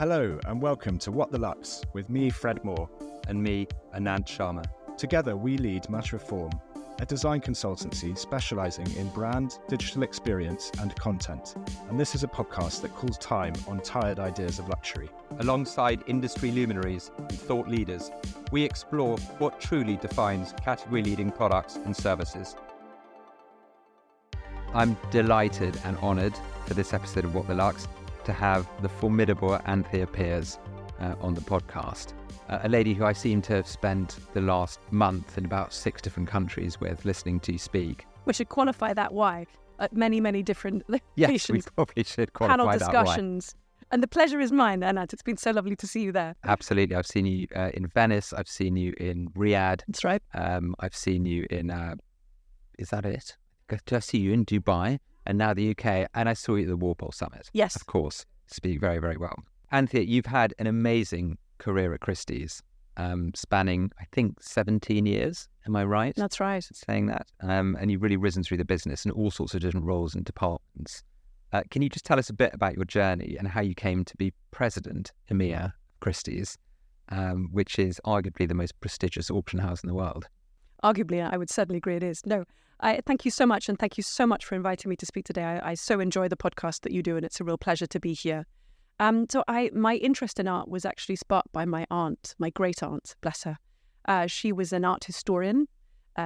Hello and welcome to What the Lux with me, Fred Moore. And me, Anant Sharma. Together we lead Much Reform, a design consultancy specialising in brand, digital experience and content. And this is a podcast that calls time on tired ideas of luxury. Alongside industry luminaries and thought leaders, we explore what truly defines category-leading products and services. I'm delighted and honoured for this episode of What the Lux to have the formidable Anthea Peers on the podcast. A lady who I seem to have spent the last month in about 6 different countries with, listening to you speak. We should qualify that why at many different locations. Yes, we probably should qualify panel that discussions. Why. And the pleasure is mine, Anant. It's been so lovely to see you there. Absolutely. I've seen you in Venice. I've seen you in Riyadh. That's right. I've seen you in, is that it? I see you in Dubai and now the UK. And I saw you at the Walpole Summit. Yes. Of course. Speak very, very well. Anthea, you've had an amazing career at Christie's, spanning, I think, 17 years. Am I right? That's right. Saying that. And you've really risen through the business in all sorts of different roles and departments. Can you just tell us a bit about your journey and how you came to be president, EMEA, of Christie's, which is arguably the most prestigious auction house in the world? Arguably, I would certainly agree it is. No, I thank you so much, and thank you so much for inviting me to speak today. I so enjoy the podcast that you do, and it's a real pleasure to be here. My interest in art was actually sparked by my aunt, my great aunt, bless her. She was an art historian.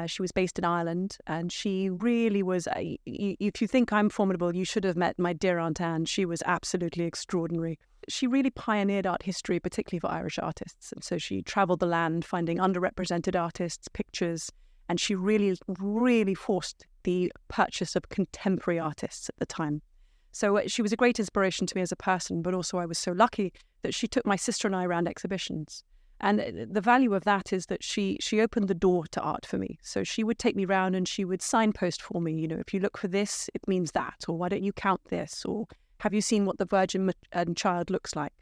She was based in Ireland, and she really was, if you think I'm formidable, you should have met my dear Aunt Anne. She was absolutely extraordinary. She really pioneered art history, particularly for Irish artists. And so she travelled the land, finding underrepresented artists, pictures, and she really forced the purchase of contemporary artists at the time. So she was a great inspiration to me as a person, but also I was so lucky that she took my sister and I around exhibitions. And the value of that is that she opened the door to art for me. So she would take me around and she would signpost for me, you know, if you look for this, it means that, or why don't you count this, or have you seen what the Virgin and Child looks like?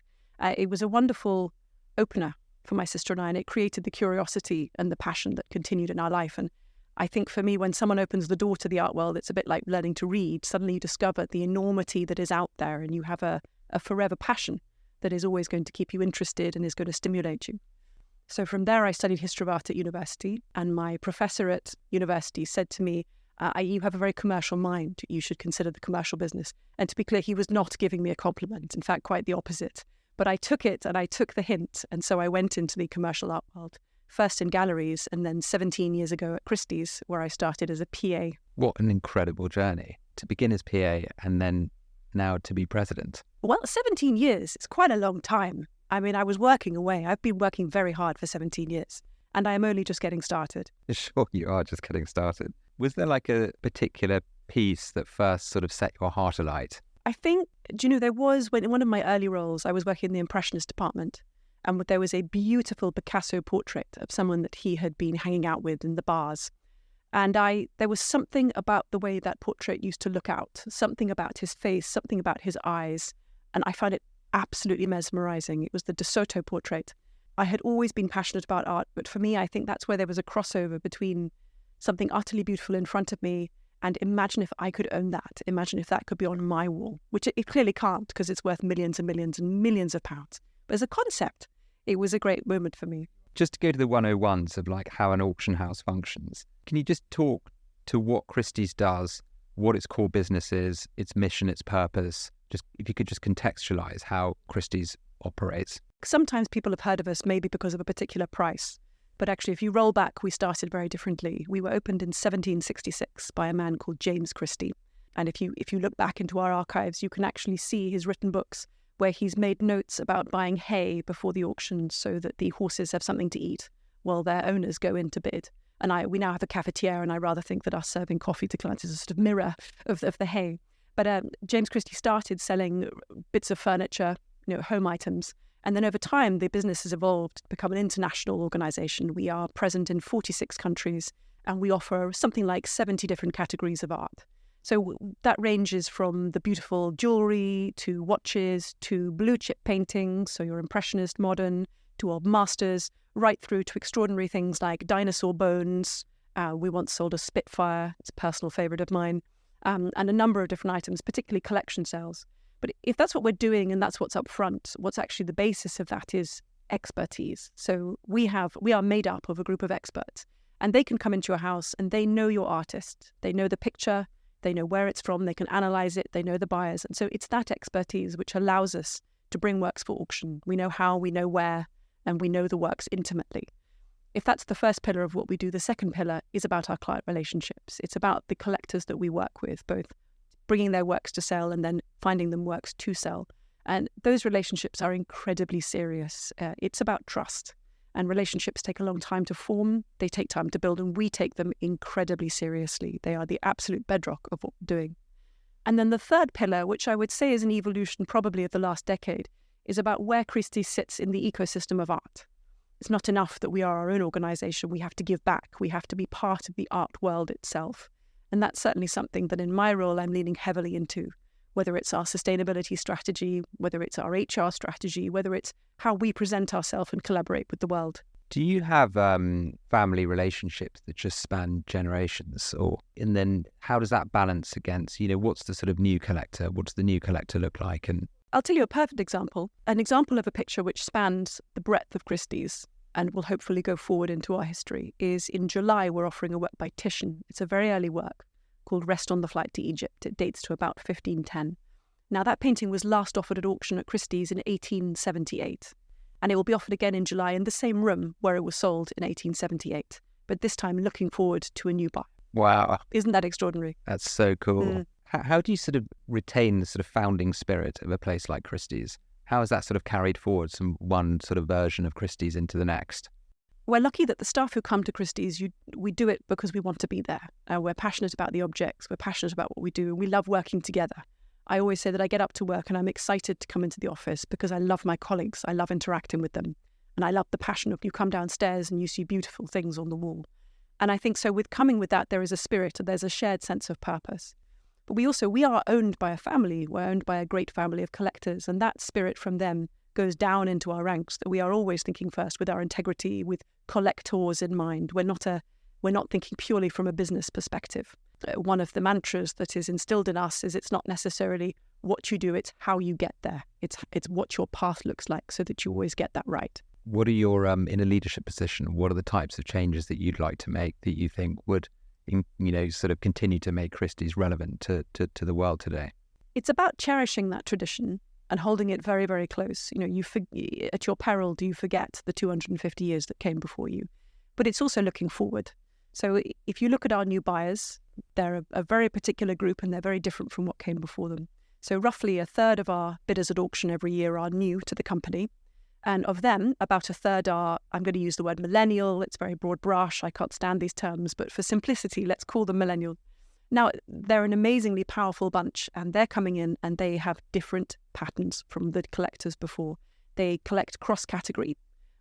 It was a wonderful opener for my sister and I, and it created the curiosity and the passion that continued in our life. And I think for me, when someone opens the door to the art world, it's a bit like learning to read. Suddenly you discover the enormity that is out there, and you have a forever passion that is always going to keep you interested and is going to stimulate you. So from there, I studied history of art at university, and my professor at university said to me, you have a very commercial mind. You should consider the commercial business. And to be clear, he was not giving me a compliment. In fact, quite the opposite. But I took it and I took the hint. And so I went into the commercial art world, first in galleries and then 17 years ago at Christie's, where I started as a PA. What an incredible journey to begin as PA and then now to be president. Well, 17 years is quite a long time. I mean, I was working away. I've been working very hard for 17 years and I am only just getting started. Sure, you are just getting started. Was there like a particular piece that first sort of set your heart alight? I think, there was, when in one of my early roles, I was working in the Impressionist department, and there was a beautiful Picasso portrait of someone that he had been hanging out with in the bars. And there was something about the way that portrait used to look out, something about his face, something about his eyes, and I found it absolutely mesmerizing. It was the De Soto portrait. I had always been passionate about art, but for me, I think that's where there was a crossover between something utterly beautiful in front of me and imagine if I could own that. Imagine if that could be on my wall, which it clearly can't because it's worth millions and millions and millions of pounds. But as a concept, it was a great moment for me. Just to go to the 101s of like how an auction house functions, can you just talk to what Christie's does, what its core business is, its mission, its purpose? Just if you could just contextualize how Christie's operates. Sometimes people have heard of us maybe because of a particular price. But actually, if you roll back, we started very differently. We were opened in 1766 by a man called James Christie. And if you look back into our archives, you can actually see his written books where he's made notes about buying hay before the auction so that the horses have something to eat while their owners go in to bid. And we now have a cafetiere, and I rather think that us serving coffee to clients is a sort of mirror of the hay. But James Christie started selling bits of furniture, home items. And then over time, the business has evolved to become an international organisation. We are present in 46 countries, and we offer something like 70 different categories of art. So that ranges from the beautiful jewellery to watches to blue chip paintings, so your Impressionist, modern, to old masters, right through to extraordinary things like dinosaur bones. We once sold a Spitfire, it's a personal favourite of mine, and a number of different items, particularly collection sales. But if that's what we're doing and that's what's up front, what's actually the basis of that is expertise. So we are made up of a group of experts, and they can come into your house and they know your artist. They know the picture, they know where it's from, they can analyze it, they know the buyers. And so it's that expertise which allows us to bring works for auction. We know how, we know where, and we know the works intimately. If that's the first pillar of what we do, the second pillar is about our client relationships. It's about the collectors that we work with, both bringing their works to sell and then finding them works to sell. And those relationships are incredibly serious. It's about trust. And relationships take a long time to form. They take time to build, and we take them incredibly seriously. They are the absolute bedrock of what we're doing. And then the third pillar, which I would say is an evolution probably of the last decade, is about where Christie sits in the ecosystem of art. It's not enough that we are our own organisation. We have to give back. We have to be part of the art world itself. And that's certainly something that in my role I'm leaning heavily into, whether it's our sustainability strategy, whether it's our HR strategy, whether it's how we present ourselves and collaborate with the world. Do you have family relationships that just span generations? And then how does that balance against, what's the sort of new collector? What does the new collector look like? And I'll tell you a perfect example. An example of a picture which spans the breadth of Christie's and will hopefully go forward into our history is in July, we're offering a work by Titian. It's a very early work called Rest on the Flight to Egypt. It dates to about 1510. Now, that painting was last offered at auction at Christie's in 1878, and it will be offered again in July in the same room where it was sold in 1878, but this time looking forward to a new buyer. Wow. Isn't that extraordinary? That's so cool. How do you sort of retain the sort of founding spirit of a place like Christie's? How is that sort of carried forward from one sort of version of Christie's into the next? We're lucky that the staff who come to Christie's, we do it because we want to be there. We're passionate about the objects, we're passionate about what we do, and we love working together. I always say that I get up to work and I'm excited to come into the office because I love my colleagues, I love interacting with them, and I love the passion of you come downstairs and you see beautiful things on the wall. And I think so with coming with that, there is a spirit and there's a shared sense of purpose. But we are owned by a family. We're owned by a great family of collectors, and that spirit from them goes down into our ranks, that we are always thinking first with our integrity, with collectors in mind. We're not thinking purely from a business perspective. One of the mantras that is instilled in us is it's not necessarily what you do, it's how you get there. It's what your path looks like so that you always get that right. What are your, in a leadership position, what are the types of changes that you'd like to make that you think would sort of continue to make Christie's relevant to the world today? It's about cherishing that tradition and holding it very, very close. At your peril, do you forget the 250 years that came before you? But it's also looking forward. So if you look at our new buyers, they're a very particular group and they're very different from what came before them. So roughly a third of our bidders at auction every year are new to the company. And of them, about a third are, I'm going to use the word millennial. It's very broad brush. I can't stand these terms, but for simplicity, let's call them millennial. Now, they're an amazingly powerful bunch, and they're coming in and they have different patterns from the collectors before. They collect cross-category.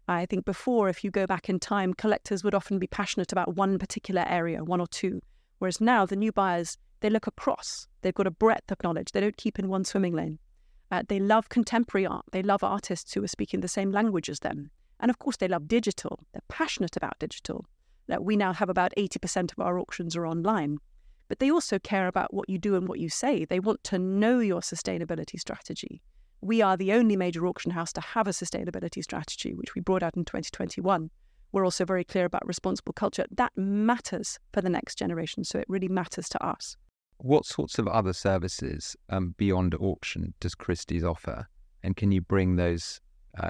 I think before, if you go back in time, collectors would often be passionate about one particular area, one or two, whereas now the new buyers, they look across. They've got a breadth of knowledge. They don't keep in one swimming lane. They love contemporary art. They love artists who are speaking the same language as them. And of course, they love digital. They're passionate about digital. We now have about 80% of our auctions are online. But they also care about what you do and what you say. They want to know your sustainability strategy. We are the only major auction house to have a sustainability strategy, which we brought out in 2021. We're also very clear about responsible culture. That matters for the next generation, so it really matters to us. What sorts of other services beyond auction does Christie's offer? And can you bring those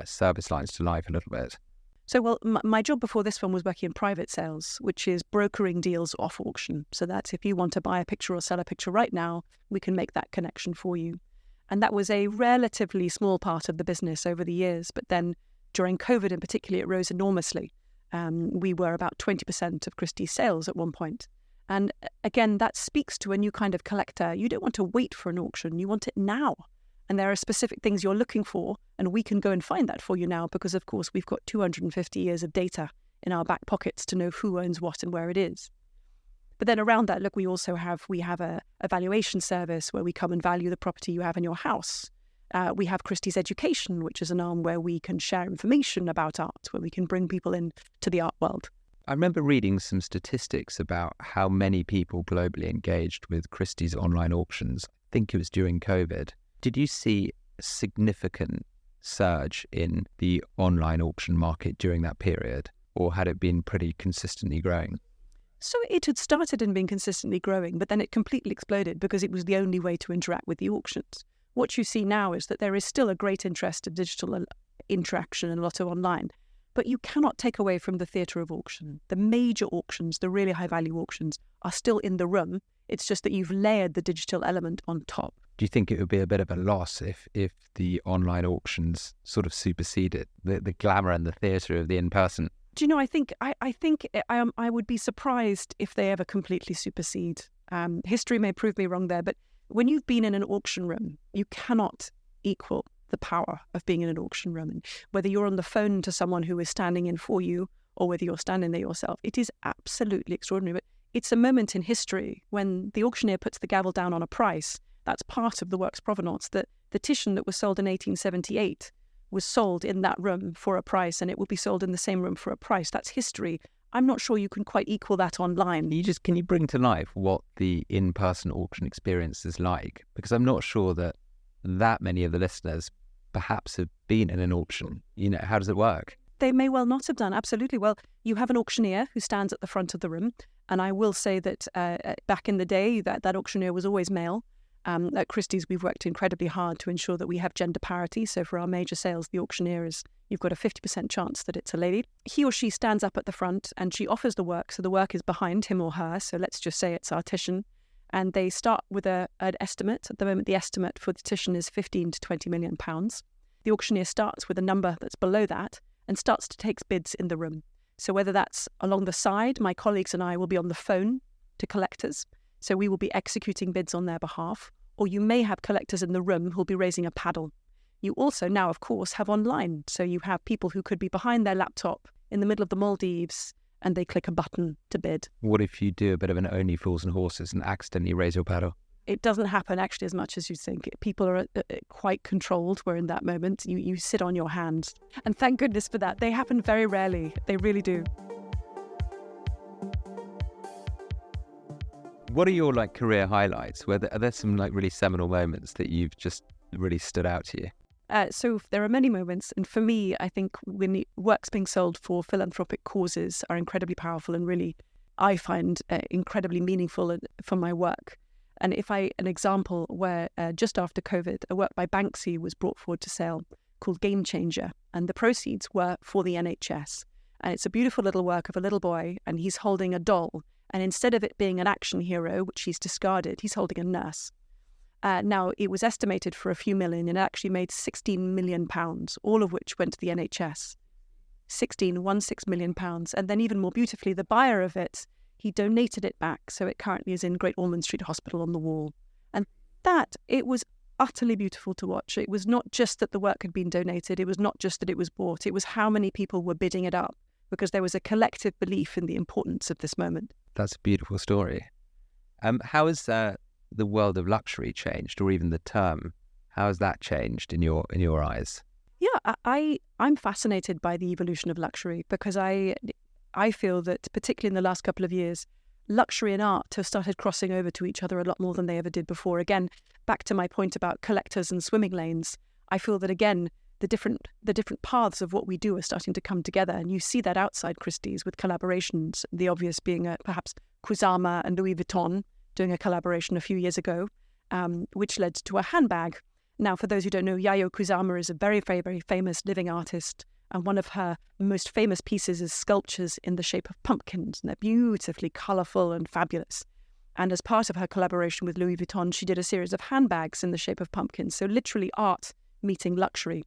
service lines to life a little bit? So, my job before this one was working in private sales, which is brokering deals off auction. So that's if you want to buy a picture or sell a picture right now, we can make that connection for you. And that was a relatively small part of the business over the years. But then during COVID in particular, it rose enormously. We were about 20% of Christie's sales at one point. And again, that speaks to a new kind of collector. You don't want to wait for an auction. You want it now. And there are specific things you're looking for, and we can go and find that for you now because, of course, we've got 250 years of data in our back pockets to know who owns what and where it is. But then around that, look, we have a valuation service where we come and value the property you have in your house. We have Christie's Education, which is an arm where we can share information about art, where we can bring people in to the art world. I remember reading some statistics about how many people globally engaged with Christie's online auctions. I think it was during COVID. Did you see a significant surge in the online auction market during that period, or had it been pretty consistently growing? So it had started and been consistently growing, but then it completely exploded because it was the only way to interact with the auctions. What you see now is that there is still a great interest of digital interaction and a lot of online, but you cannot take away from the theatre of auction. The major auctions, the really high-value auctions, are still in the room. It's just that you've layered the digital element on top. Do you think it would be a bit of a loss if the online auctions sort of superseded the glamour and the theatre of the in-person? Do you know, I think I would be surprised if they ever completely supersede. History may prove me wrong there, but when you've been in an auction room, you cannot equal the power of being in an auction room. And whether you're on the phone to someone who is standing in for you or whether you're standing there yourself, it is absolutely extraordinary. But it's a moment in history when the auctioneer puts the gavel down on a price. That's part of the work's provenance. The Titian that was sold in 1878 was sold in that room for a price, and it will be sold in the same room for a price. That's history. I'm not sure you can quite equal that online. Can you bring to life what the in-person auction experience is like? Because I'm not sure that many of the listeners perhaps have been in an auction. You know, how does it work? They may well not have done, absolutely. Well, you have an auctioneer who stands at the front of the room, and I will say that back in the day, that auctioneer was always male. At Christie's, we've worked incredibly hard to ensure that we have gender parity. So for our major sales, the auctioneer you've got a 50% chance that it's a lady. He or she stands up at the front and she offers the work. So the work is behind him or her. So let's just say it's our Titian. And they start with an estimate. At the moment, the estimate for the Titian is 15 to 20 million pounds. The auctioneer starts with a number that's below that and starts to take bids in the room. So whether that's along the side, my colleagues and I will be on the phone to collectors. So we will be executing bids on their behalf, or you may have collectors in the room who'll be raising a paddle. You also now, of course, have online. So you have people who could be behind their laptop in the middle of the Maldives and they click a button to bid. What if you do a bit of an Only Fools and Horses and accidentally raise your paddle? It doesn't happen actually as much as you think. People are quite controlled where in that moment you sit on your hands. And thank goodness for that. They happen very rarely. They really do. What are your career highlights? Are there some really seminal moments that you've just really stood out to you? So there are many moments, and for me, I think when the works being sold for philanthropic causes are incredibly powerful and really, I find incredibly meaningful for my work. And an example where just after COVID, a work by Banksy was brought forward to sale called Game Changer, and the proceeds were for the NHS. And it's a beautiful little work of a little boy, and he's holding a doll. And instead of it being an action hero, which he's discarded, he's holding a nurse. Now, it was estimated for a few million and it actually made £16 million, all of which went to the NHS. 16 million pounds. And then even more beautifully, the buyer of it, he donated it back. So it currently is in Great Ormond Street Hospital on the wall. And it was utterly beautiful to watch. It was not just that the work had been donated. It was not just that it was bought. It was how many people were bidding it up because there was a collective belief in the importance of this moment. That's a beautiful story. How has the world of luxury changed, or even the term? How has that changed in your eyes? Yeah, I'm fascinated by the evolution of luxury because I feel that particularly in the last couple of years, luxury and art have started crossing over to each other a lot more than they ever did before. Again, back to my point about collectors and swimming lanes, I feel that again the different paths of what we do are starting to come together, and you see that outside Christie's with collaborations. The obvious being perhaps Kusama and Louis Vuitton doing a collaboration a few years ago, which led to a handbag. Now, for those who don't know, Yayoi Kusama is a very, very, very famous living artist, and one of her most famous pieces is sculptures in the shape of pumpkins, and they're beautifully colourful and fabulous. And as part of her collaboration with Louis Vuitton, she did a series of handbags in the shape of pumpkins, so literally art meeting luxury.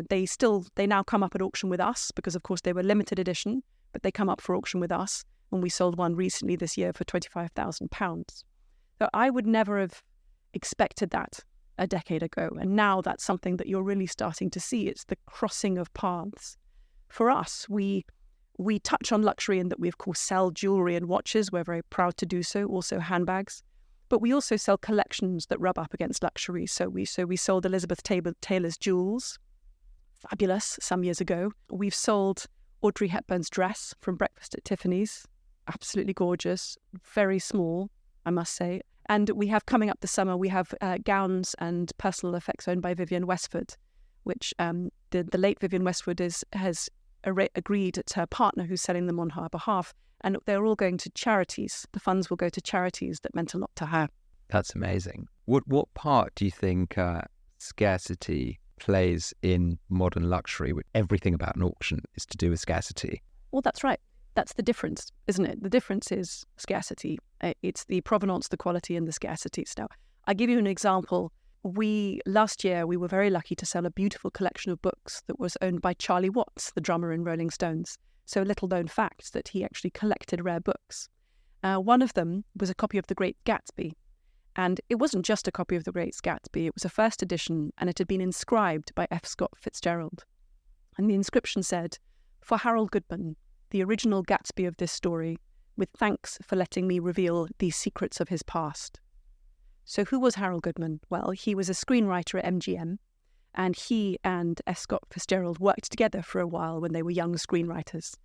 They now come up at auction with us because, of course, they were limited edition, but they come up for auction with us. And we sold one recently this year for £25,000. So I would never have expected that a decade ago. And now that's something that you're really starting to see. It's the crossing of paths. For us, we touch on luxury in that we, of course, sell jewellery and watches. We're very proud to do so, also handbags. But we also sell collections that rub up against luxury. So we sold Elizabeth Taylor's jewels, fabulous, some years ago. We've sold Audrey Hepburn's dress from Breakfast at Tiffany's, absolutely gorgeous, very small, I must say. And we have coming up this summer, we have gowns and personal effects owned by Vivienne Westwood, which the late Vivienne Westwood has agreed it's her partner who's selling them on her behalf. And they're all going to charities. The funds will go to charities that meant a lot to her. That's amazing. What part do you think scarcity plays in modern luxury? Everything about an auction is to do with scarcity. Well, that's right. That's the difference, isn't it? The difference is scarcity. It's the provenance, the quality, and the scarcity. Now, I'll give you an example. Last year, we were very lucky to sell a beautiful collection of books that was owned by Charlie Watts, the drummer in Rolling Stones. So a little known fact that he actually collected rare books. One of them was a copy of The Great Gatsby. And it wasn't just a copy of The Great Gatsby. It was a first edition, and it had been inscribed by F. Scott Fitzgerald. And the inscription said, "For Harold Goodman, the original Gatsby of this story, with thanks for letting me reveal these secrets of his past." So who was Harold Goodman? Well, he was a screenwriter at MGM, and he and F. Scott Fitzgerald worked together for a while when they were young screenwriters.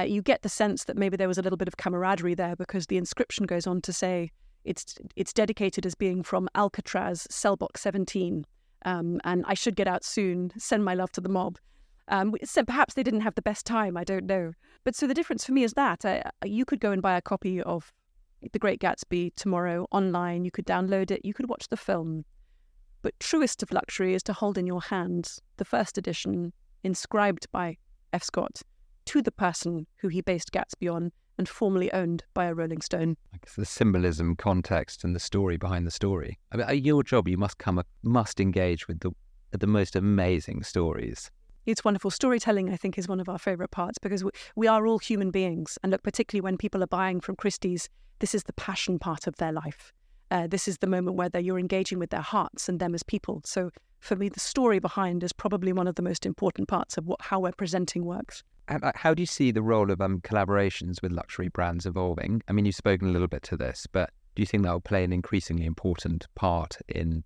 You get the sense that maybe there was a little bit of camaraderie there, because the inscription goes on to say it's dedicated as being from Alcatraz, cell box 17, and I should get out soon, send my love to the mob. So perhaps they didn't have the best time, I don't know. But so the difference for me is that you could go and buy a copy of The Great Gatsby tomorrow online, you could download it, you could watch the film. But truest of luxury is to hold in your hands the first edition, inscribed by F. Scott, to the person who he based Gatsby on and formerly owned by a Rolling Stone. I guess the symbolism, context, and the story behind the story. I mean, your job, you must engage with the most amazing stories. It's wonderful. Storytelling, I think, is one of our favourite parts, because we are all human beings. And look, particularly when people are buying from Christie's, this is the passion part of their life. This is the moment where you're engaging with their hearts and them as people. So for me, the story behind is probably one of the most important parts of how we're presenting works. How do you see the role of collaborations with luxury brands evolving? I mean, you've spoken a little bit to this, but do you think that will play an increasingly important part in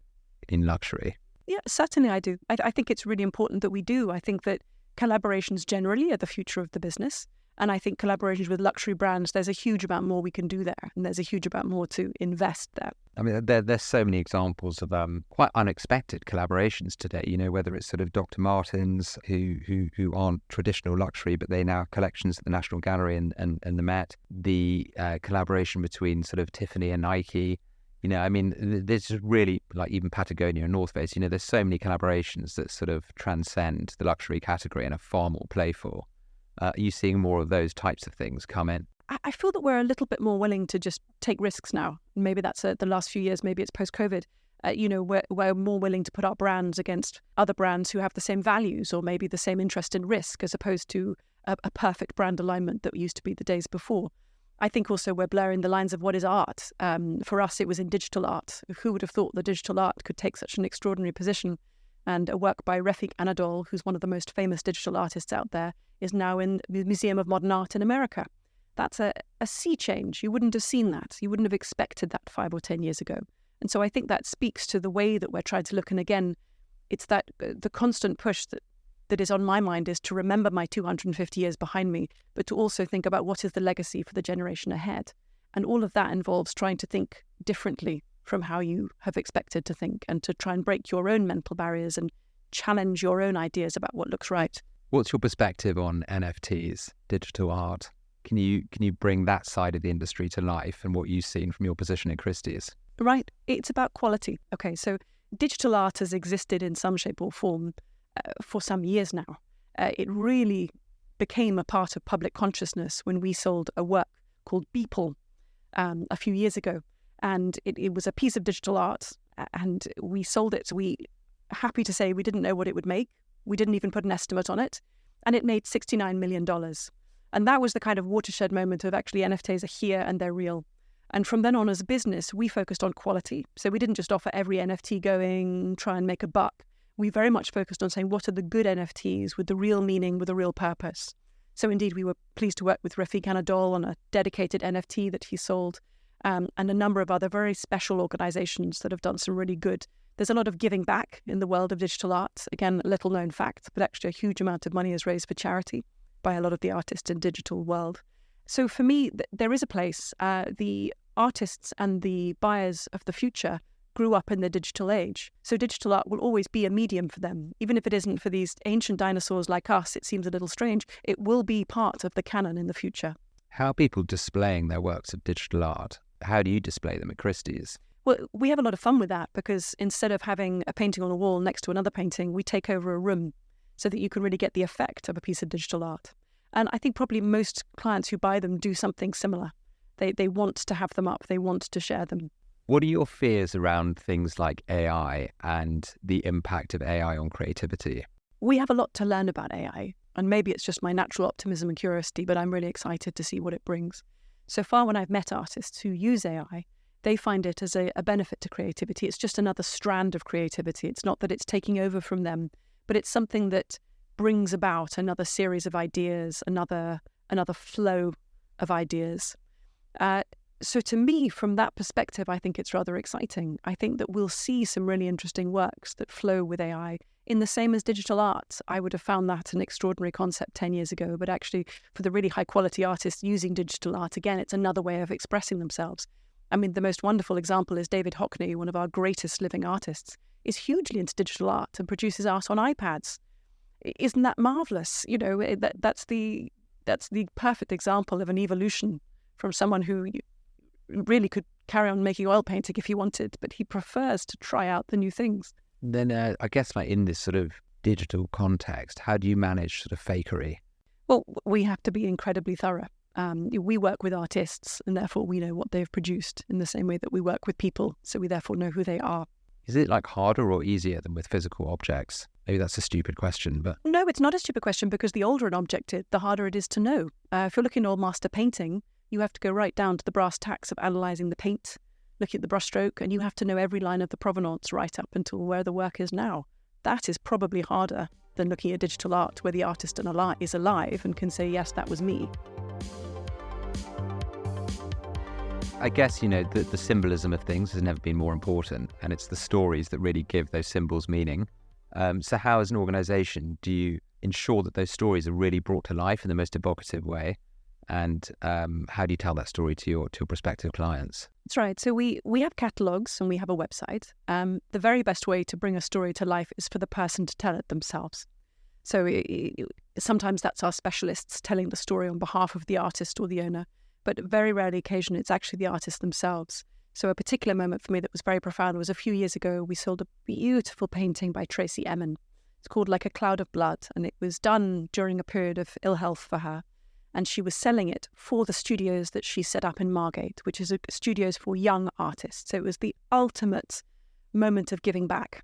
luxury? Yeah, certainly I do. I think it's really important that we do. I think that collaborations generally are the future of the business. And I think collaborations with luxury brands, there's a huge amount more we can do there. And there's a huge amount more to invest there. I mean, there's so many examples of quite unexpected collaborations today, you know, whether it's sort of Dr. Martens, who aren't traditional luxury, but they now have collections at the National Gallery and the Met. The collaboration between sort of Tiffany and Nike. You know, I mean, there's just really, like even Patagonia and North Face, you know, there's so many collaborations that sort of transcend the luxury category and are far more playful. Are you seeing more of those types of things come in? I feel that we're a little bit more willing to just take risks now. Maybe that's the last few years, maybe it's post-COVID. We're more willing to put our brands against other brands who have the same values or maybe the same interest in risk, as opposed to a perfect brand alignment that used to be the days before. I think also we're blurring the lines of what is art. For us, it was in digital art. Who would have thought that digital art could take such an extraordinary position? And a work by Refik Anadol, who's one of the most famous digital artists out there, is now in the Museum of Modern Art in America. That's a sea change. You wouldn't have seen that. You wouldn't have expected that 5 or 10 years ago. And so I think that speaks to the way that we're trying to look. And again, it's that the constant push that is on my mind is to remember my 250 years behind me, but to also think about what is the legacy for the generation ahead. And all of that involves trying to think differently from how you have expected to think, and to try and break your own mental barriers and challenge your own ideas about what looks right. What's your perspective on NFTs, digital art? Can you bring that side of the industry to life and what you've seen from your position at Christie's? Right. It's about quality. Okay, so digital art has existed in some shape or form for some years now. It really became a part of public consciousness when we sold a work called Beeple a few years ago. And it was a piece of digital art, and we sold it. Happy to say we didn't know what it would make. We didn't even put an estimate on it. And it made $69 million. And that was the kind of watershed moment of actually NFTs are here and they're real. And from then on as a business, we focused on quality. So we didn't just offer every NFT going, try and make a buck. We very much focused on saying, what are the good NFTs with the real meaning, with a real purpose? So indeed, we were pleased to work with Refik Anadol on a dedicated NFT that he sold. And a number of other very special organizations that have done some really good. There's a lot of giving back in the world of digital art. Again, a little known fact, but actually a huge amount of money is raised for charity by a lot of the artists in digital world. So for me, there is a place. The artists and the buyers of the future grew up in the digital age. So digital art will always be a medium for them. Even if it isn't for these ancient dinosaurs like us, it seems a little strange, it will be part of the canon in the future. How are people displaying their works of digital art? How do you display them at Christie's? Well, we have a lot of fun with that because instead of having a painting on a wall next to another painting, we take over a room so that you can really get the effect of a piece of digital art. And I think probably most clients who buy them do something similar. They want to have them up. They want to share them. What are your fears around things like AI and the impact of AI on creativity? We have a lot to learn about AI, and maybe it's just my natural optimism and curiosity, but I'm really excited to see what it brings. So far, when I've met artists who use AI, they find it as a benefit to creativity. It's just another strand of creativity. It's not that it's taking over from them, but it's something that brings about another series of ideas, another flow of ideas. So to me, from that perspective, I think it's rather exciting. I think that we'll see some really interesting works that flow with AI in the same as digital art. I would have found that an extraordinary concept 10 years ago, but actually for the really high quality artists using digital art, again, it's another way of expressing themselves. I mean, the most wonderful example is David Hockney, one of our greatest living artists, is hugely into digital art and produces art on iPads. Isn't that marvelous? You know, that's the perfect example of an evolution from someone who really could carry on making oil painting if he wanted, but he prefers to try out the new things. Then I guess like in this sort of digital context, how do you manage sort of fakery? Well, we have to be incredibly thorough. We work with artists and therefore we know what they've produced in the same way that we work with people. So we therefore know who they are. Is it like harder or easier than with physical objects? Maybe that's a stupid question, but... No, it's not a stupid question because the older an object is, the harder it is to know. If you're looking at old master painting, you have to go right down to the brass tacks of analysing the paint, looking at the brushstroke, and you have to know every line of the provenance right up until where the work is now. That is probably harder than looking at digital art where the artist is alive and can say, yes, that was me. I guess, you know, the symbolism of things has never been more important, and it's the stories that really give those symbols meaning. So how, as an organisation, do you ensure that those stories are really brought to life in the most evocative way? And how do you tell that story to your prospective clients? That's right. So we have catalogues and we have a website. The very best way to bring a story to life is for the person to tell it themselves. So sometimes that's our specialists telling the story on behalf of the artist or the owner, but very rarely occasion it's actually the artists themselves. So a particular moment for me that was very profound was a few years ago, we sold a beautiful painting by Tracy Emin. It's called Like a Cloud of Blood, and it was done during a period of ill health for her. And she was selling it for the studios that she set up in Margate, which is studios for young artists. So it was the ultimate moment of giving back.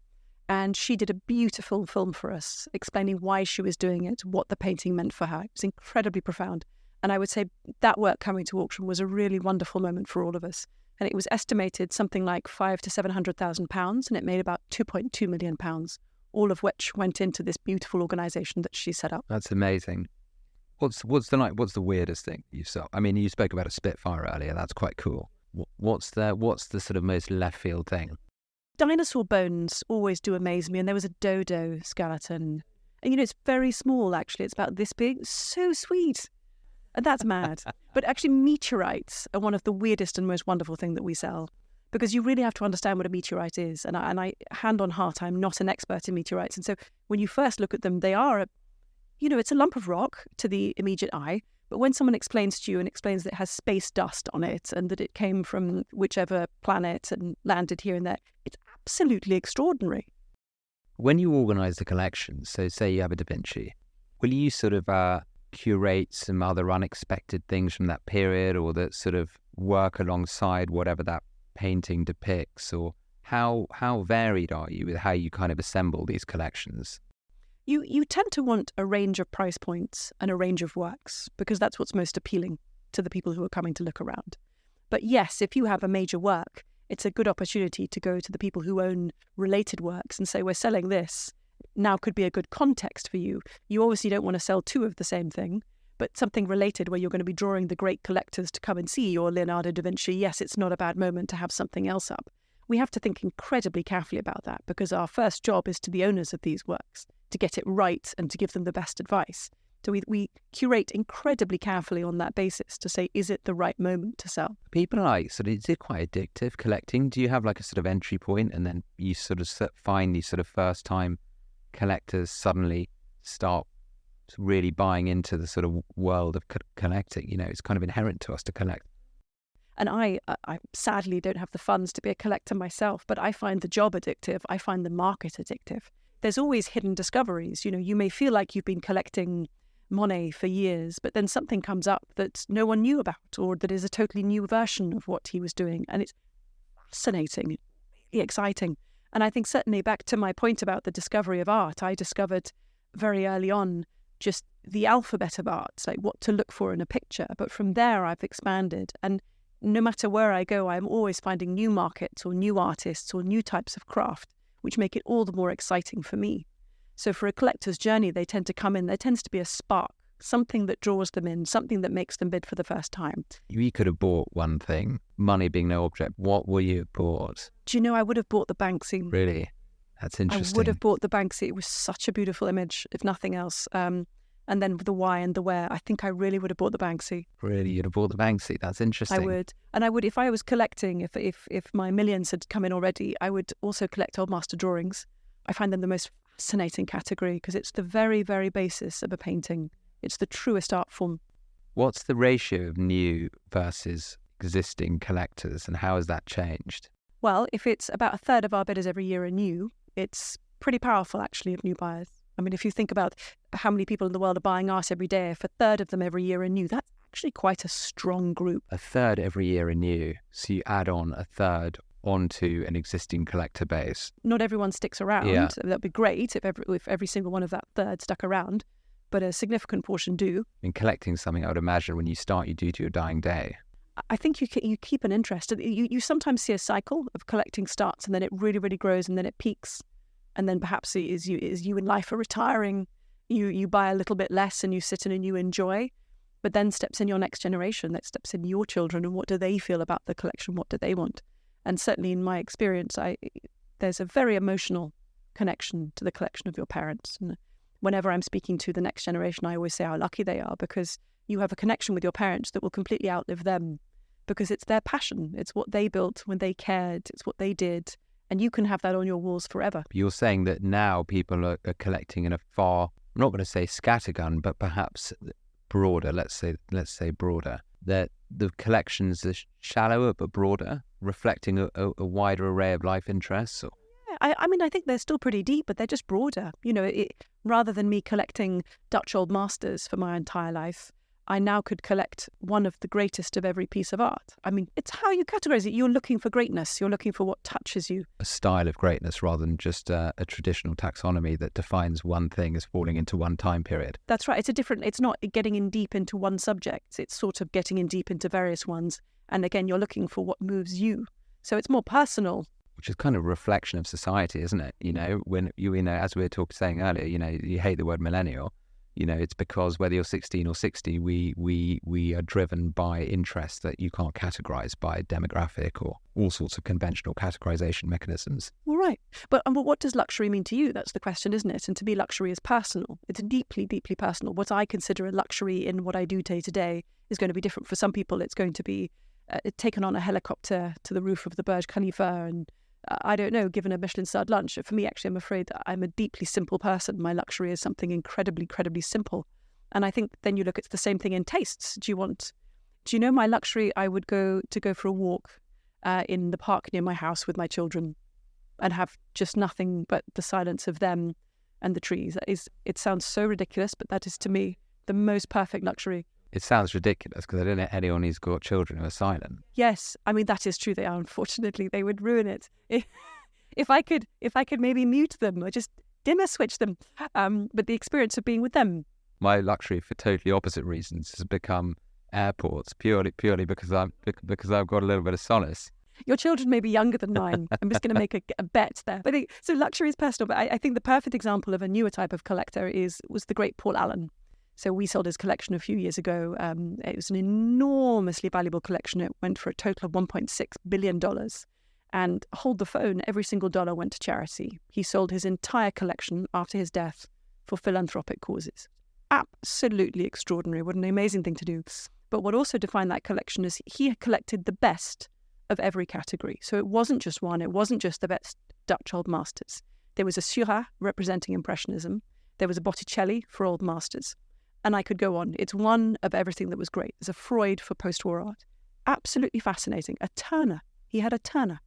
And she did a beautiful film for us, explaining why she was doing it, what the painting meant for her. It was incredibly profound. And I would say that work coming to auction was a really wonderful moment for all of us. And it was estimated something like £500,000 to £700,000, and it made about £2.2 million, all of which went into this beautiful organisation that she set up. That's amazing. What's the weirdest thing you saw? I mean, you spoke about a Spitfire earlier. That's quite cool. What's the sort of most left field thing? Dinosaur bones always do amaze me. And there was a dodo skeleton. And, you know, it's very small, actually. It's about this big. So sweet. And that's mad. But actually, meteorites are one of the weirdest and most wonderful thing that we sell. Because you really have to understand what a meteorite is. And I hand on heart, I'm not an expert in meteorites. And so when you first look at them, they are it's a lump of rock to the immediate eye, but when someone explains to you and explains that it has space dust on it and that it came from whichever planet and landed here and there, it's absolutely extraordinary. When you organise the collection, so say you have a Da Vinci, will you sort of curate some other unexpected things from that period or that sort of work alongside whatever that painting depicts? Or how varied are you with how you kind of assemble these collections? You tend to want a range of price points and a range of works because that's what's most appealing to the people who are coming to look around. But yes, if you have a major work, it's a good opportunity to go to the people who own related works and say, we're selling this. Now could be a good context for you. You obviously don't want to sell two of the same thing, but something related where you're going to be drawing the great collectors to come and see your Leonardo da Vinci. Yes, it's not a bad moment to have something else up. We have to think incredibly carefully about that because our first job is to the owners of these works, to get it right and to give them the best advice. So we curate incredibly carefully on that basis to say, is it the right moment to sell? People are like, is it quite addictive collecting? Do you have like a sort of entry point and then you sort of find these sort of first time collectors suddenly start really buying into the sort of world of collecting? You know, it's kind of inherent to us to collect. And I sadly don't have the funds to be a collector myself, but I find the job addictive. I find the market addictive. There's always hidden discoveries. You know, you may feel like you've been collecting Monet for years, but then something comes up that no one knew about, or that is a totally new version of what he was doing. And it's fascinating, really exciting. And I think certainly back to my point about the discovery of art, I discovered very early on just the alphabet of art, like what to look for in a picture. But from there, I've expanded. And no matter where I go, I'm always finding new markets or new artists or new types of craft, which make it all the more exciting for me. So for a collector's journey, they tend to come in, there tends to be a spark, something that draws them in, something that makes them bid for the first time. You could have bought one thing, money being no object. What would you have bought? Do you know, I would have bought the Banksy. Really? That's interesting. I would have bought the Banksy. It was such a beautiful image, if nothing else. And then the why and the where, I think I really would have bought the Banksy. Really? You'd have bought the Banksy? That's interesting. I would. And I would, if I was collecting, if my millions had come in already, I would also collect old master drawings. I find them the most fascinating category because it's the very, very basis of a painting. It's the truest art form. What's the ratio of new versus existing collectors and how has that changed? Well, if it's about a third of our bidders every year are new, it's pretty powerful actually of new buyers. I mean, if you think about how many people in the world are buying art every day, if a third of them every year are new, that's actually quite a strong group. A third every year are new. So you add on a third onto an existing collector base. Not everyone sticks around. Yeah. That'd be great if every single one of that third stuck around, but a significant portion do. In collecting something, I would imagine when you start, you do to your dying day. I think you keep an interest. You sometimes see a cycle of collecting starts and then it really, really grows and then it peaks. And then perhaps as you in life are retiring, you buy a little bit less and you sit in and you enjoy. But then steps in your next generation, that steps in your children and what do they feel about the collection? What do they want? And certainly in my experience, there's a very emotional connection to the collection of your parents. And whenever I'm speaking to the next generation, I always say how lucky they are because you have a connection with your parents that will completely outlive them because it's their passion. It's what they built when they cared. It's what they did. And you can have that on your walls forever. You're saying that now people are collecting in a far, I'm not going to say scattergun, but perhaps broader, let's say broader, that the collections are shallower but broader, reflecting a wider array of life interests? Or... Yeah, I mean, I think they're still pretty deep, but they're just broader. You know, rather than me collecting Dutch old masters for my entire life, I now could collect one of the greatest of every piece of art. I mean, it's how you categorize it. You're looking for greatness. You're looking for what touches you. A style of greatness rather than just a traditional taxonomy that defines one thing as falling into one time period. That's right. It's not getting in deep into one subject. It's sort of getting in deep into various ones. And again, you're looking for what moves you. So it's more personal. Which is kind of a reflection of society, isn't it? You know, when as we were saying earlier, you hate the word millennial. It's because whether you're 16 or 60, we are driven by interests that you can't categorize by demographic or all sorts of conventional categorization mechanisms. Well, right. But what does luxury mean to you? That's the question, isn't it? And to me, luxury is personal. It's deeply, deeply personal. What I consider a luxury in what I do day to day is going to be different. For some people, it's going to be taken on a helicopter to the roof of the Burj Khalifa and I don't know, given a Michelin-starred lunch. For me, actually, I'm afraid that I'm a deeply simple person. My luxury is something incredibly, incredibly simple. And I think then you look at the same thing in tastes. Do you know my luxury? I would go for a walk in the park near my house with my children and have just nothing but the silence of them and the trees. It sounds so ridiculous, but that is to me the most perfect luxury. It sounds ridiculous because I don't know anyone who's got children who are silent. Yes, I mean that is true. They are, unfortunately, they would ruin it. If I could maybe mute them or just dimmer switch them. But the experience of being with them. My luxury, for totally opposite reasons, has become airports purely because I've got a little bit of solace. Your children may be younger than mine. I'm just going to make a bet there. But so luxury is personal. But I think the perfect example of a newer type of collector was the great Paul Allen. So we sold his collection a few years ago. It was an enormously valuable collection. It went for a total of $1.6 billion. And hold the phone, every single dollar went to charity. He sold his entire collection after his death for philanthropic causes. Absolutely extraordinary. What an amazing thing to do. But what also defined that collection is he had collected the best of every category. So it wasn't just one. It wasn't just the best Dutch Old Masters. There was a Seurat representing Impressionism. There was a Botticelli for Old Masters. And I could go on. It's one of everything that was great. There's a Freud for post-war art. Absolutely fascinating. A Turner. He had a Turner.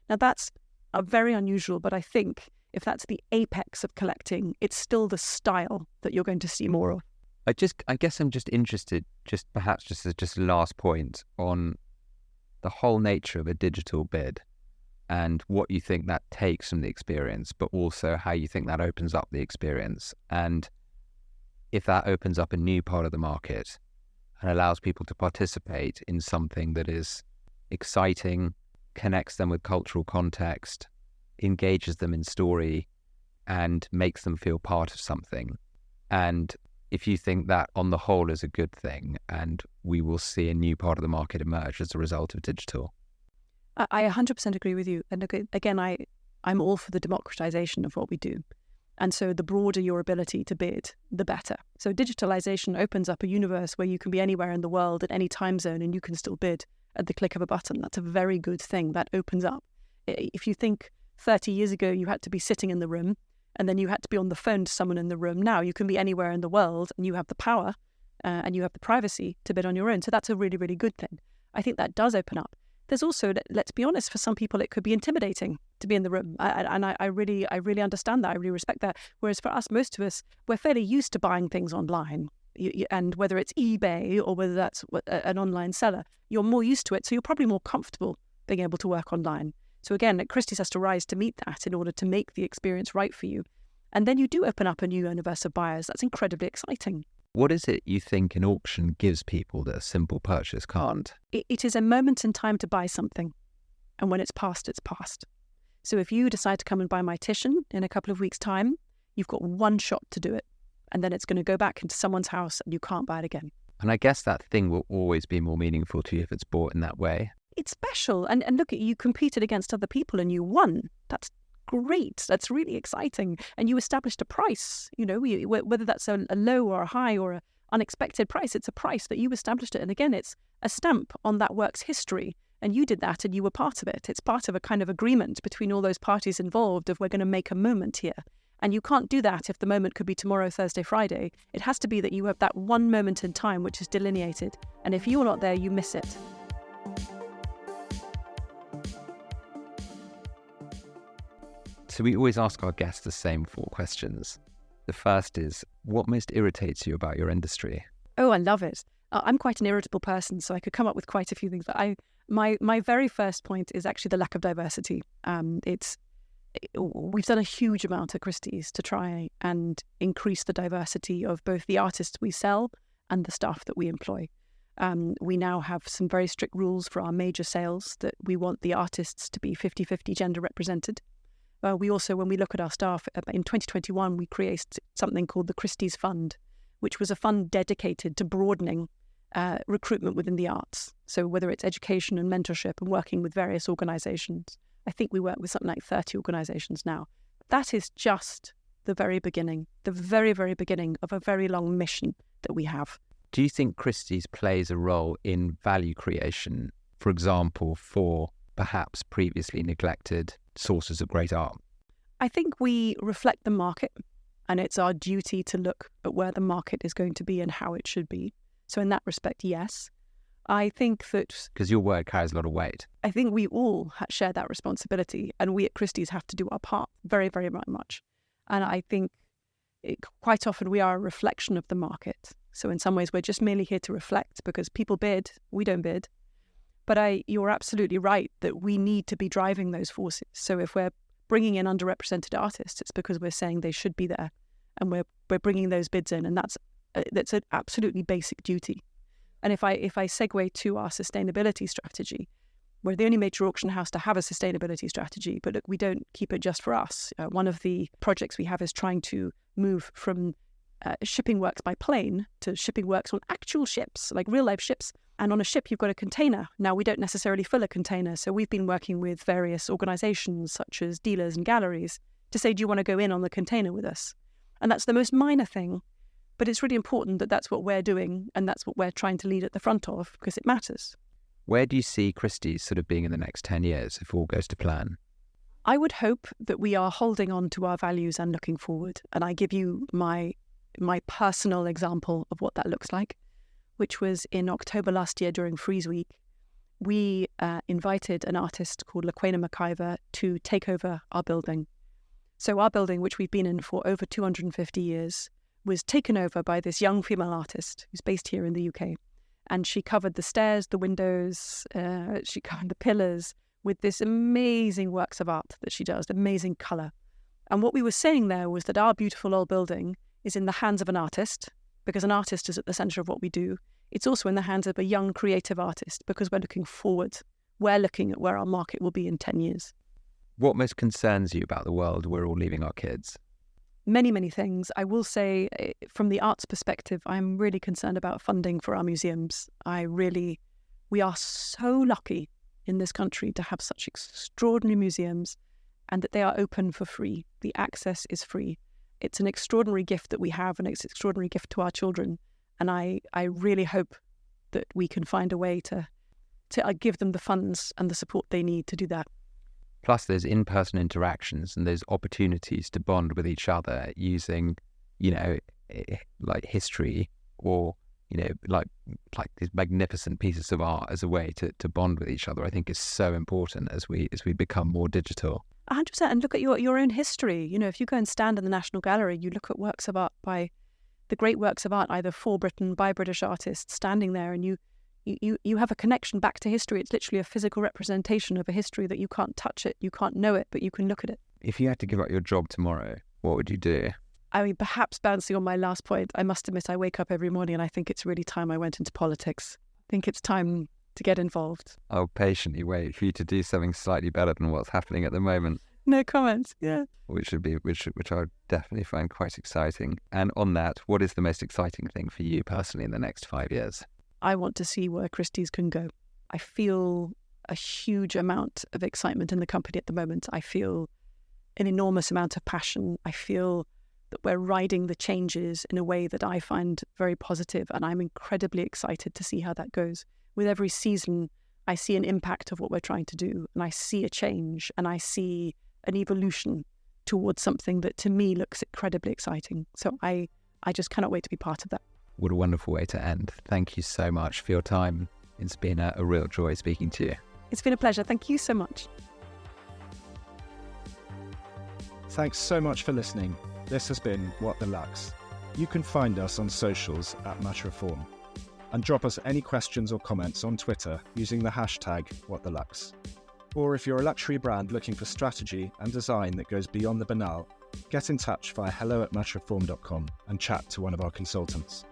Now that's very unusual, but I think if that's the apex of collecting, it's still the style that you're going to see more of. I guess I'm just interested, perhaps as a last point, on the whole nature of a digital bid and what you think that takes from the experience, but also how you think that opens up the experience. And if that opens up a new part of the market and allows people to participate in something that is exciting, connects them with cultural context, engages them in story, and makes them feel part of something. And if you think that on the whole is a good thing, and we will see a new part of the market emerge as a result of digital. I 100% agree with you. And again, I'm all for the democratization of what we do. And so the broader your ability to bid, the better. So digitalization opens up a universe where you can be anywhere in the world at any time zone and you can still bid at the click of a button. That's a very good thing. That opens up. If you think 30 years ago you had to be sitting in the room and then you had to be on the phone to someone in the room, now you can be anywhere in the world and you have the power and you have the privacy to bid on your own. So that's a really, really good thing. I think that does open up. There's also, let's be honest, for some people it could be intimidating to be in the room. I really understand that. I really respect that. Whereas for us, most of us, we're fairly used to buying things online. And whether it's eBay or whether that's an online seller, you're more used to it. So you're probably more comfortable being able to work online. So again, Christie's has to rise to meet that in order to make the experience right for you. And then you do open up a new universe of buyers. That's incredibly exciting. What is it you think an auction gives people that a simple purchase can't? It is a moment in time to buy something. And when it's past, it's past. So if you decide to come and buy my Titian in a couple of weeks' time, you've got one shot to do it. And then it's going to go back into someone's house and you can't buy it again. And I guess that thing will always be more meaningful to you if it's bought in that way. It's special. And look, you competed against other people and you won. That's great. That's really exciting. And you established a price, whether that's a low or a high or an unexpected price, it's a price that you established it. And again, it's a stamp on that work's history. And you did that and you were part of it. It's part of a kind of agreement between all those parties involved of we're going to make a moment here. And you can't do that if the moment could be tomorrow, Thursday, Friday. It has to be that you have that one moment in time which is delineated. And if you're not there, you miss it. So we always ask our guests the same 4 questions. The first is, what most irritates you about your industry? Oh, I love it. I'm quite an irritable person, so I could come up with quite a few things. But my very first point is actually the lack of diversity. We've done a huge amount at Christie's to try and increase the diversity of both the artists we sell and the staff that we employ. We now have some very strict rules for our major sales that we want the artists to be 50-50 gender represented. We also, when we look at our staff, in 2021, we created something called the Christie's Fund, which was a fund dedicated to broadening recruitment within the arts. So whether it's education and mentorship and working with various organisations, I think we work with something like 30 organisations now. That is just the very beginning, the very, very beginning of a very long mission that we have. Do you think Christie's plays a role in value creation, for example, for perhaps previously neglected sources of great art? I think we reflect the market, and it's our duty to look at where the market is going to be and how it should be. So in that respect, yes. I think that... Because your word carries a lot of weight. I think we all share that responsibility, and we at Christie's have to do our part very, very much. And I think quite often we are a reflection of the market. So in some ways, we're just merely here to reflect because people bid, we don't bid. But you're absolutely right that we need to be driving those forces. So if we're bringing in underrepresented artists, it's because we're saying they should be there, and we're bringing those bids in, and that's an absolutely basic duty. And if I segue to our sustainability strategy, we're the only major auction house to have a sustainability strategy, but look, we don't keep it just for us. One of the projects we have is trying to move from shipping works by plane to shipping works on actual ships, like real life ships. And on a ship, you've got a container. Now, we don't necessarily fill a container. So we've been working with various organisations such as dealers and galleries to say, do you want to go in on the container with us? And that's the most minor thing. But it's really important that that's what we're doing and that's what we're trying to lead at the front of, because it matters. Where do you see Christie's sort of being in the next 10 years if all goes to plan? I would hope that we are holding on to our values and looking forward. And I give you my personal example of what that looks like, which was in October last year during Frieze Week. We invited an artist called Laquena McIver to take over our building. So our building, which we've been in for over 250 years, was taken over by this young female artist who's based here in the UK. And she covered the stairs, the windows, she covered the pillars with this amazing works of art that she does, amazing colour. And what we were saying there was that our beautiful old building is in the hands of an artist, because an artist is at the centre of what we do. It's also in the hands of a young creative artist, because we're looking forward. We're looking at where our market will be in 10 years. What most concerns you about the world we're all leaving our kids? Many, many things. I will say, from the arts perspective, I'm really concerned about funding for our museums. We are so lucky in this country to have such extraordinary museums and that they are open for free. The access is free. It's an extraordinary gift that we have, and it's an extraordinary gift to our children. And I really hope that we can find a way to give them the funds and the support they need to do that. Plus, there's in-person interactions and those opportunities to bond with each other using, like history or, like these magnificent pieces of art as a way to bond with each other, I think is so important as we become more digital. 100%. And look at your own history. If you go and stand in the National Gallery, you look at works of art by the great works of art, either for Britain, by British artists, standing there, and you have a connection back to history. It's literally a physical representation of a history that you can't touch it, you can't know it, but you can look at it. If you had to give up your job tomorrow, what would you do? I mean, perhaps bouncing on my last point, I must admit I wake up every morning and I think it's really time I went into politics. I think it's time to get involved. I'll patiently wait for you to do something slightly better than what's happening at the moment. No comments, yeah. Which I would definitely find quite exciting. And on that, what is the most exciting thing for you personally in the next 5 years? I want to see where Christie's can go. I feel a huge amount of excitement in the company at the moment. I feel an enormous amount of passion. I feel that we're riding the changes in a way that I find very positive, and I'm incredibly excited to see how that goes. With every season, I see an impact of what we're trying to do, and I see a change, and I see an evolution towards something that to me looks incredibly exciting. So I just cannot wait to be part of that. What a wonderful way to end. Thank you so much for your time. It's been a real joy speaking to you. It's been a pleasure. Thank you so much. Thanks so much for listening. This has been What the Lux. You can find us on socials at Much Reform, and drop us any questions or comments on Twitter using the hashtag #WhatTheLux. Or if you're a luxury brand looking for strategy and design that goes beyond the banal, get in touch via hello@muchreform.com and chat to one of our consultants.